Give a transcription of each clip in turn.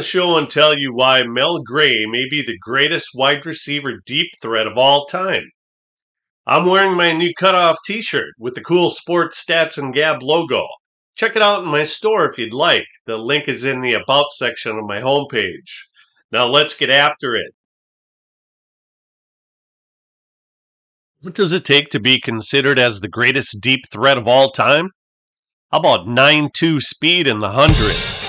show and tell you why Mel Gray may be the greatest wide receiver deep threat of all time. I'm wearing my new cutoff t-shirt with the cool Sports Stats and Gab logo. Check it out in my store if you'd like. The link is in the About section of my homepage. Now let's get after it. What does it take to be considered as the greatest deep threat of all time? How about 9.2 speed in the 100?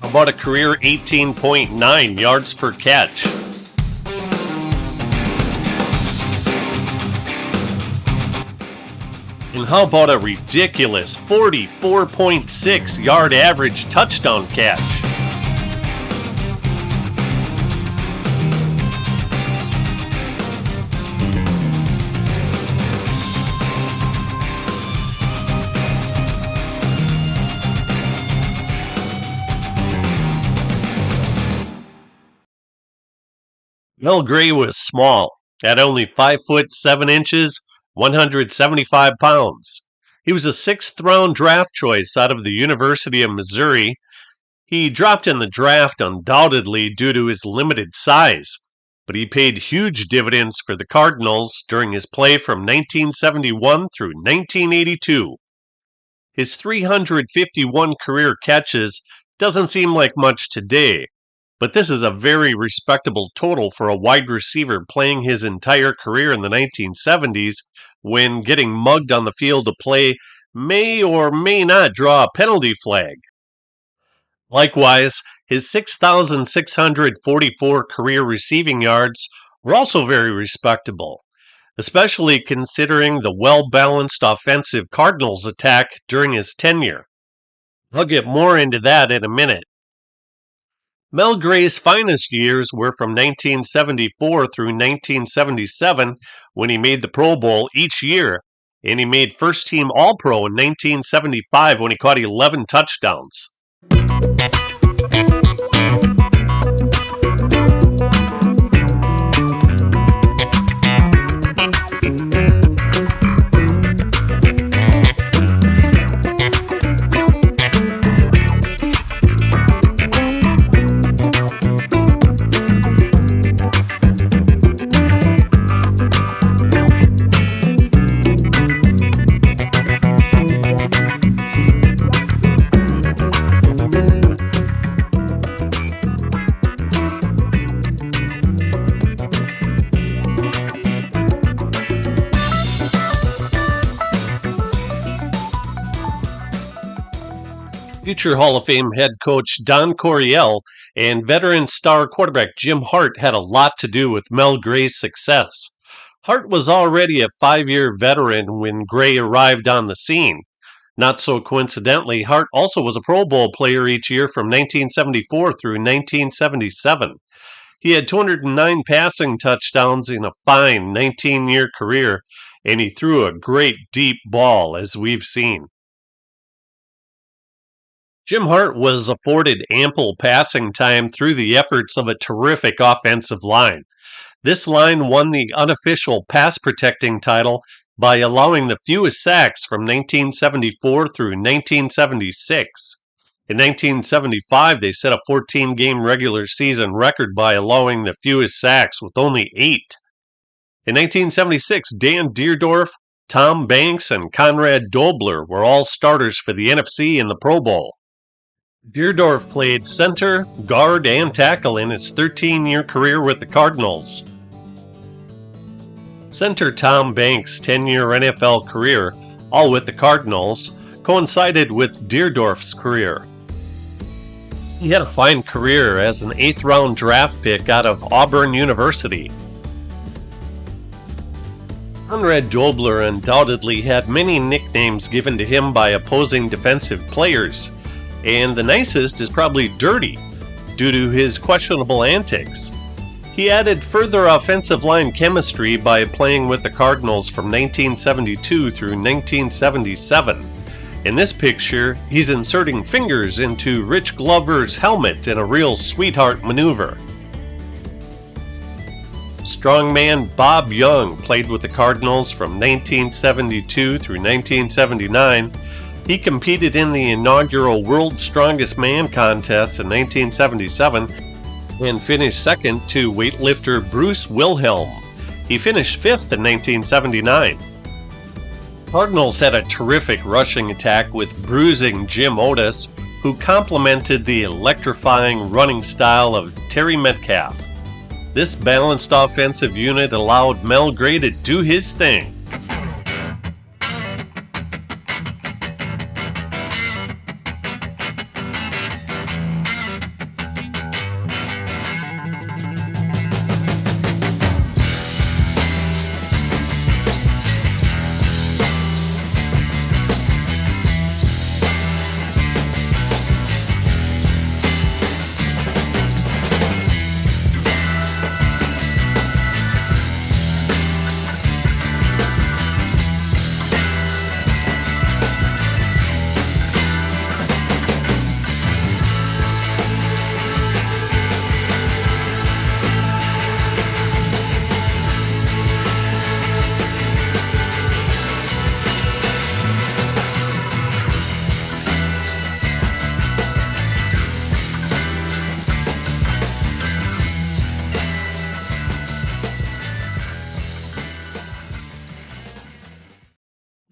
About a career 18.9 yards per catch. And how about a ridiculous 44.6 yard average touchdown catch? Mel Gray was small, at only 5 foot 7 inches, 175 pounds. He was a 6th round draft choice out of the University of Missouri. He dropped in the draft undoubtedly due to his limited size, but he paid huge dividends for the Cardinals during his play from 1971 through 1982. His 351 career catches doesn't seem like much today, but this is a very respectable total for a wide receiver playing his entire career in the 1970s when getting mugged on the field of play may or may not draw a penalty flag. Likewise, his 6,644 career receiving yards were also very respectable, especially considering the well-balanced offensive Cardinals attack during his tenure. I'll get more into that in a minute. Mel Gray's finest years were from 1974 through 1977 when he made the Pro Bowl each year, and he made first-team All-Pro in 1975 when he caught 11 touchdowns. Future Hall of Fame head coach Don Coryell and veteran star quarterback Jim Hart had a lot to do with Mel Gray's success. Hart was already a 5-year veteran when Gray arrived on the scene. Not so coincidentally, Hart also was a Pro Bowl player each year from 1974 through 1977. He had 209 passing touchdowns in a fine 19-year career, and he threw a great deep ball, as we've seen. Jim Hart was afforded ample passing time through the efforts of a terrific offensive line. This line won the unofficial pass protecting title by allowing the fewest sacks from 1974 through 1976. In 1975, they set a 14-game regular season record by allowing the fewest sacks with only 8. In 1976, Dan Deerdorf, Tom Banks, and Conrad Dobler were all starters for the NFC in the Pro Bowl. Deerdorf played center, guard, and tackle in his 13-year career with the Cardinals. Center Tom Banks' 10-year NFL career, all with the Cardinals, coincided with Deerdorf's career. He had a fine career as an 8th-round draft pick out of Auburn University. Conrad Dobler undoubtedly had many nicknames given to him by opposing defensive players, and the nicest is probably Dirty, due to his questionable antics. He added further offensive line chemistry by playing with the Cardinals from 1972 through 1977, In this picture, he's inserting fingers into Rich Glover's helmet in a real sweetheart maneuver. Strongman Bob Young played with the Cardinals from 1972 through 1979. He competed in the inaugural World's Strongest Man contest in 1977 and finished second to weightlifter Bruce Wilhelm. He finished fifth in 1979. Cardinals had a terrific rushing attack with bruising Jim Otis, who complemented the electrifying running style of Terry Metcalf. This balanced offensive unit allowed Mel Gray to do his thing.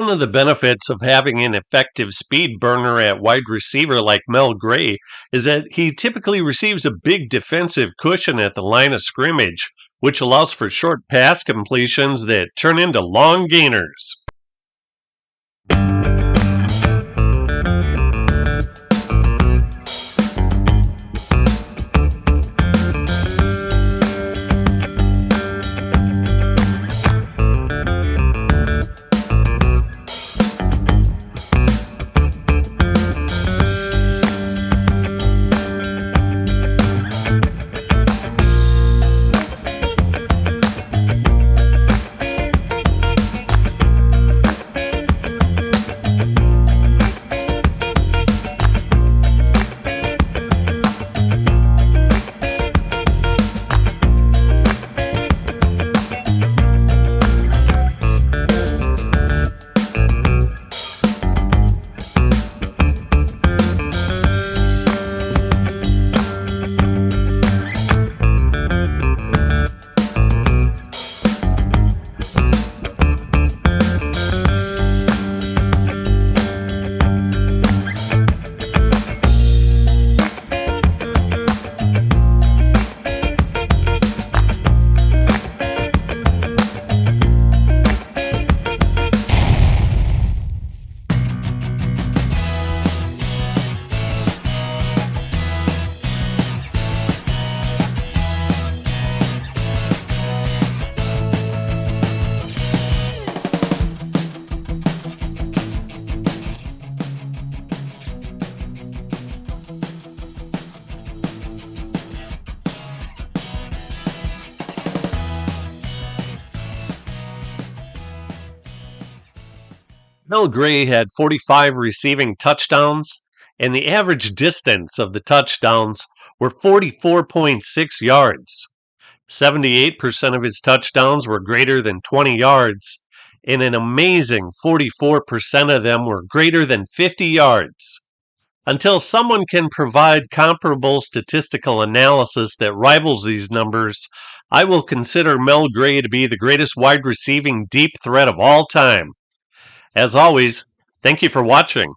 One of the benefits of having an effective speed burner at wide receiver like Mel Gray is that he typically receives a big defensive cushion at the line of scrimmage, which allows for short pass completions that turn into long gainers. Mel Gray had 45 receiving touchdowns, and the average distance of the touchdowns were 44.6 yards. 78% of his touchdowns were greater than 20 yards, and an amazing 44% of them were greater than 50 yards. Until someone can provide comparable statistical analysis that rivals these numbers, I will consider Mel Gray to be the greatest wide receiving deep threat of all time. As always, thank you for watching.